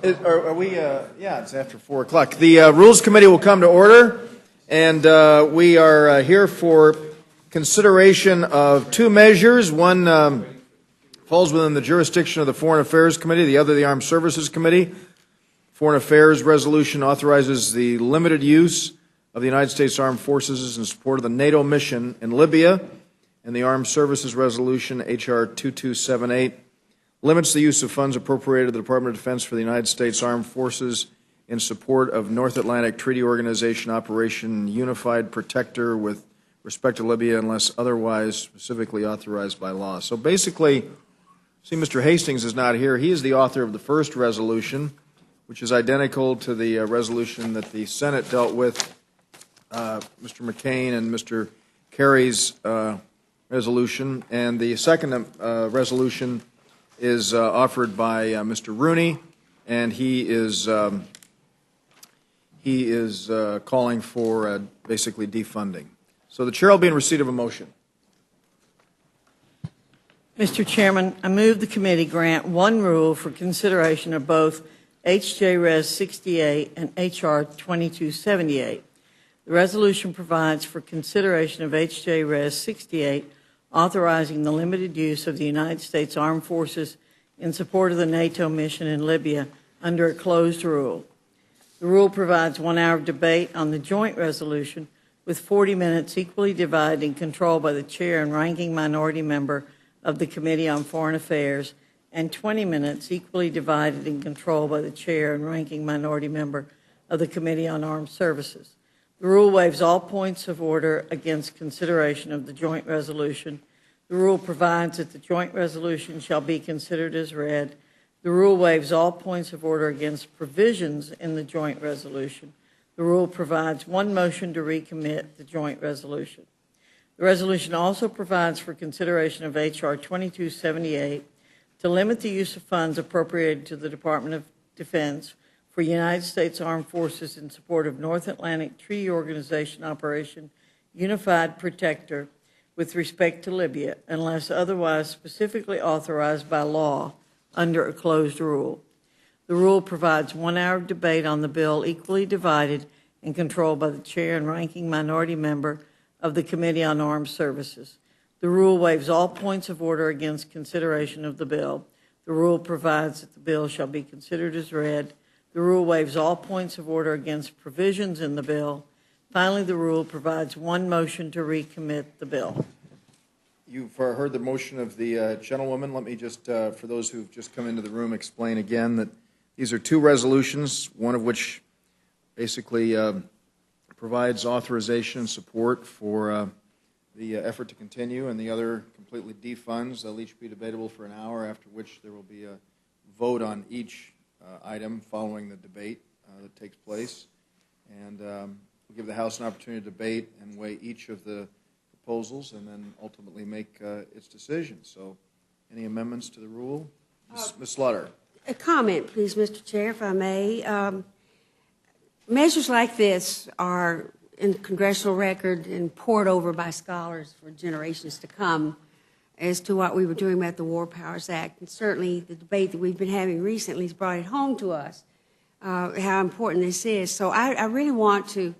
Are we, yeah, it's after 4 o'clock. The Rules Committee will come to order, and we are here for consideration of two measures. One falls within the jurisdiction of the Foreign Affairs Committee, the other the Armed Services Committee. Foreign Affairs resolution authorizes the limited use of the United States Armed Forces in support of the NATO mission in Libya, and the Armed Services resolution, H.R. 2278, limits the use of funds appropriated to the Department of Defense for the United States Armed Forces in support of North Atlantic Treaty Organization Operation Unified Protector with respect to Libya unless otherwise specifically authorized by law. So basically, see, Mr. Hastings is not here. He is the author of the first resolution, which is identical to the resolution that the Senate dealt with, Mr. McCain and Mr. Kerry's resolution. And the second resolution is offered by Mr. Rooney, and he is calling for basically defunding. So the chair will be in receipt of a motion. Mr. Chairman, I move the committee grant one rule for consideration of both H.J. Res. 68 and H.R. 2278. The resolution provides for consideration of H.J. Res. 68, authorizing the limited use of the United States Armed Forces in support of the NATO mission in Libya under a closed rule. The rule provides 1 hour of debate on the joint resolution with 40 minutes equally divided and controlled by the chair and ranking minority member of the Committee on Foreign Affairs, and 20 minutes equally divided and controlled by the chair and ranking minority member of the Committee on Armed Services. The rule waives all points of order against consideration of the joint resolution. The rule provides that the joint resolution shall be considered as read. The rule waives all points of order against provisions in the joint resolution. The rule provides one motion to recommit the joint resolution. The resolution also provides for consideration of H.R. 2278 to limit the use of funds appropriated to the Department of Defense for United States Armed Forces in support of North Atlantic Treaty Organization Operation Unified Protector with respect to Libya, unless otherwise specifically authorized by law under a closed rule. The rule provides 1 hour of debate on the bill equally divided and controlled by the chair and ranking minority member of the Committee on Armed Services. The rule waives all points of order against consideration of the bill. The rule provides that the bill shall be considered as read. The rule waives all points of order against provisions in the bill. Finally, the rule provides one motion to recommit the bill. You've heard the motion of the gentlewoman. Let me just, for those who've just come into the room, explain again that these are two resolutions, one of which basically provides authorization and support for the effort to continue, and the other completely defunds. They'll each be debatable for an hour, after which there will be a vote on each item following the debate that takes place. And we'll give the House an opportunity to debate and weigh each of the proposals and then ultimately make its decision. So any amendments to the rule? Ms. Slaughter. A comment, please, Mr. Chair, if I may. Measures like this are in the congressional record and poured over by scholars for generations to come as to what we were doing about the War Powers Act. And certainly the debate that we've been having recently has brought it home to us, how important this is. So I really want to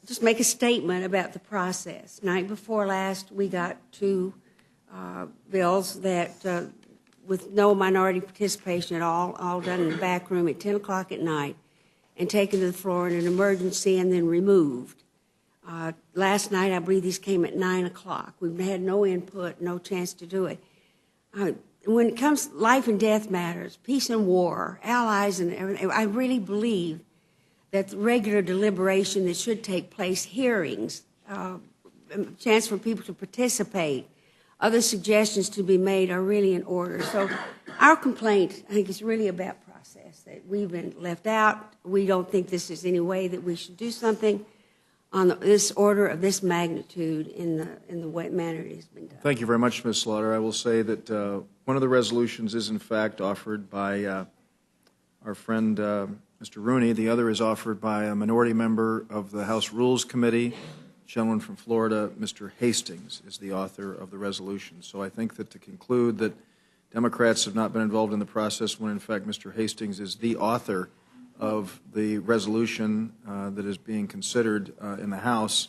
just make a statement about the process. Night before last, we got two bills that, with no minority participation at all done in the back room at 10 o'clock at night and taken to the floor in an emergency and then removed. Last night, I believe these came at 9 o'clock. We've had no input, no chance to do it. When it comes to life and death matters, peace and war, allies and everything, I really believe that the regular deliberation that should take place, hearings, chance for people to participate, other suggestions to be made are really in order. So our complaint, I think, is really about process, that we've been left out. We don't think this is any way that we should do something on this order of this magnitude in the manner it has been done. Thank you very much, Ms. Slaughter. I will say that one of the resolutions is in fact offered by our friend Mr. Rooney. The other is offered by a minority member of the House Rules Committee, gentleman from Florida, Mr. Hastings, is the author of the resolution. So I think that to conclude that Democrats have not been involved in the process when, in fact, Mr. Hastings is the author of the resolution that is being considered in the House.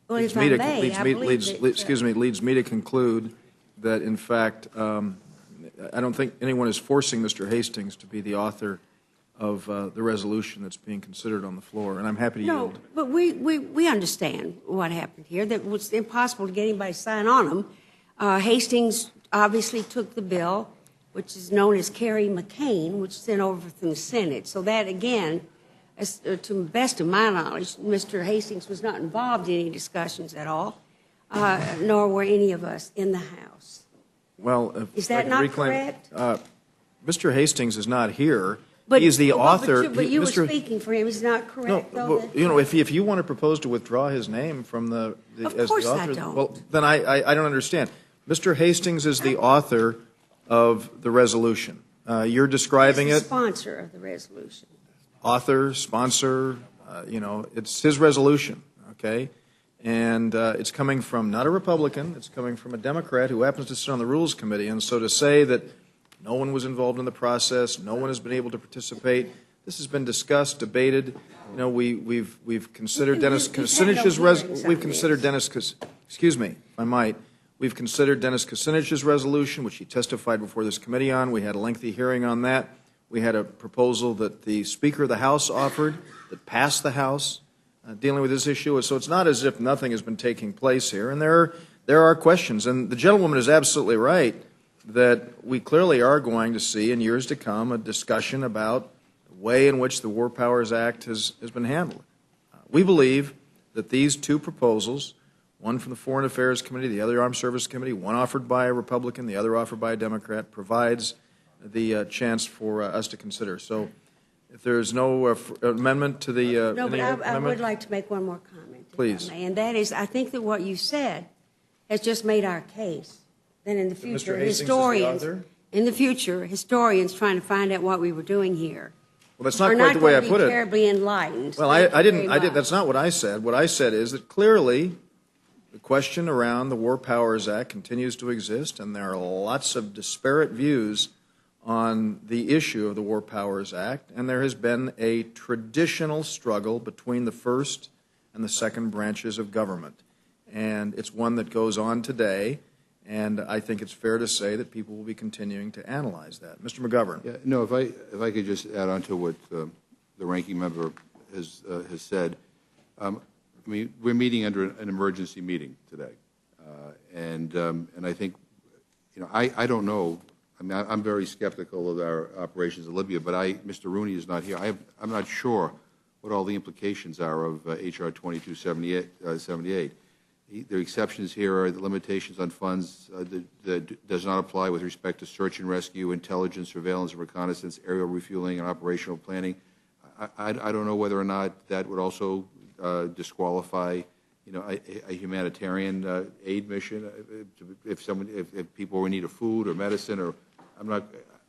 Well, Leads if I me to- may, leads I me- believe leads- that, le- excuse me, leads me to conclude that, in fact, I don't think anyone is forcing Mr. Hastings to be the author of the resolution that's being considered on the floor, and I'm happy to No, yield. but we understand what happened here, that it was impossible to get anybody to sign on them. Hastings obviously took the bill, which is known as Kerry McCain, which is sent over from the Senate. So that, again, to the best of my knowledge, Mr. Hastings was not involved in any discussions at all, nor were any of us in the House. Well, if Is I that could not reclaim- correct? Mr. Hastings is not here. But, He is the author. But you were Mr. speaking for him. Is it not No, correct, though? well, that- you know, if you want to propose to withdraw his name from Of as the course I author, don't. well, then I don't understand. Mr. Hastings is the author of the resolution. You're describing He's it, the sponsor of the resolution. author, sponsor, it's his resolution, okay? And it's coming from not a Republican, it's coming from a Democrat who happens to sit on the Rules Committee. And so to say that no one was involved in the process, no one has been able to participate, this has been discussed, debated. You know, we've considered Dennis Kucinich's we've considered excuse me, if I might. We've considered Dennis Kucinich's resolution, which he testified before this committee on. We had a lengthy hearing on that. We had a proposal that the Speaker of the House offered that passed the House dealing with this issue. So it's not as if nothing has been taking place here. And there are questions. And the gentlewoman is absolutely right that we clearly are going to see in years to come a discussion about the way in which the War Powers Act has been handled. We believe that these two proposals, one from the Foreign Affairs Committee, the other Armed Services Committee, one offered by a Republican, the other offered by a Democrat, provides the chance for us to consider. So if there is no amendment to the No, but any I amendment? would like to make one more comment. if I Please. may, and that is, I think that what you said has just made our case. Then in the future, Mr. Hastings is the historians, author? in the future, historians trying to find out what we were doing here Well, that's not are quite not the way I going to put be it. terribly enlightened. Well, Thank I you didn't. very much. That's not what I said. What I said is that clearly the question around the War Powers Act continues to exist, and there are lots of disparate views on the issue of the War Powers Act, and there has been a traditional struggle between the first and the second branches of government. And it's one that goes on today, and I think it's fair to say that people will be continuing to analyze that. Mr. McGovern. Yeah, no, if I could just add on to what the ranking member has said. I mean, we're meeting under an emergency meeting today, and I think, you know, I don't know. I mean, I'm very skeptical of our operations in Libya, but Mr. Rooney is not here. I'm not sure what all the implications are of H.R. 2278. The exceptions here are the limitations on funds that does not apply with respect to search and rescue, intelligence, surveillance, and reconnaissance, aerial refueling, and operational planning. I don't know whether or not that would also disqualify, you know, a humanitarian aid mission if people were in need of food or medicine, or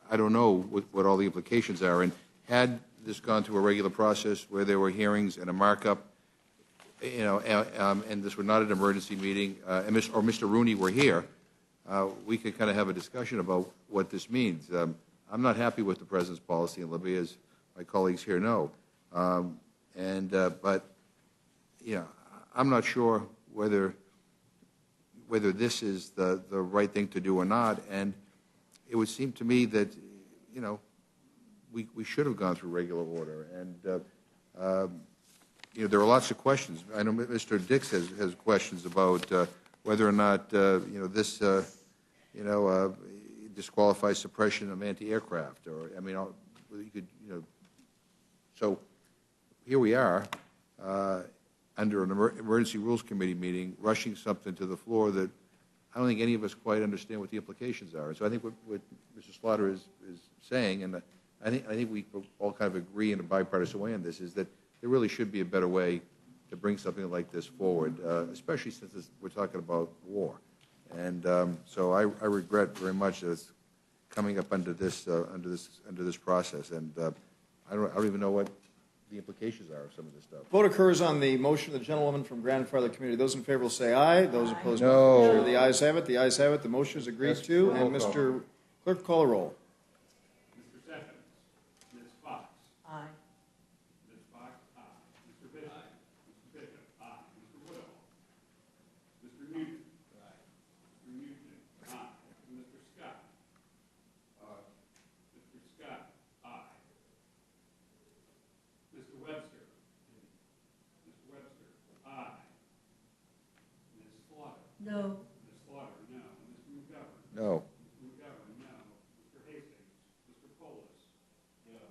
I don't know what all the implications are. And had this gone through a regular process where there were hearings and a markup, you know, and this were not an emergency meeting, or Mr. Rooney were here, we could kind of have a discussion about what this means. I'm not happy with the President's policy in Libya, as my colleagues here know. But, you know, I'm not sure whether this is the right thing to do or not. And it would seem to me that, you know, we should have gone through regular order. And, you know, there are lots of questions. I know Mr. Dix has questions about whether or not, you know, this, disqualifies suppression of anti-aircraft. Or, I mean, you could, you know. So here we are, under an Emergency Rules Committee meeting, rushing something to the floor that I don't think any of us quite understand what the implications are. And so I think what Mr. Slaughter is saying, and I think we all kind of agree in a bipartisan way on this, is that there really should be a better way to bring something like this forward, especially since we're talking about war. And so I regret very much that it's coming up under this process. And I don't even know what the implications are of some of this stuff. Vote occurs on the motion of the gentlewoman from Grandfather Community. Those in favor will say aye. Those opposed, No. The ayes have it. The ayes have it. The motion is agreed to. And Mr. Clerk, call a roll. Mr. Stephens. Ms. Fox. Aye. Ms. Fox, aye. Mr. Bishop. Mr. Bishop, aye. Mr. Woodall. Mr. Nugent. Aye. Mr. Nugent, aye. Mr. Scott. Mr. Scott, aye. Mr. Webster. Mr. Webster, aye. Ms. Slaughter. No. Ms. Slaughter, no. Mr. McGovern. No. Mr. McGovern, no. Mr. Hastings. Mr. Polis. No.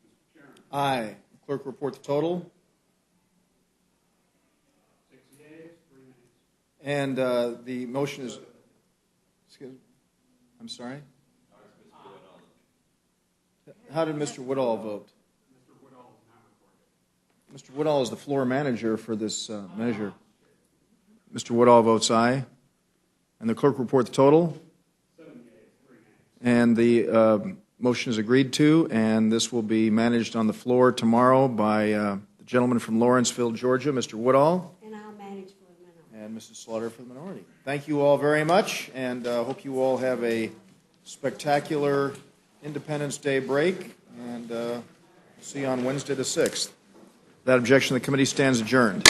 Mr. Chairman. Aye. Clerk, report the total. 6 yeas, 3 nays. And the motion is, excuse me, I'm sorry? How did Mr. Woodall vote? Mr. Woodall is not recorded. Mr. Woodall is the floor manager for this measure. Mr. Woodall votes aye. And the clerk report the total. 7 yeas, 3 nays. And the motion is agreed to, and this will be managed on the floor tomorrow by the gentleman from Lawrenceville, Georgia, Mr. Woodall, And I'll manage for the minority. and Mrs. Slaughter for the minority. Thank you all very much, and hope you all have a spectacular Independence Day break, and see you on Wednesday the 6th. Without objection, the committee stands adjourned.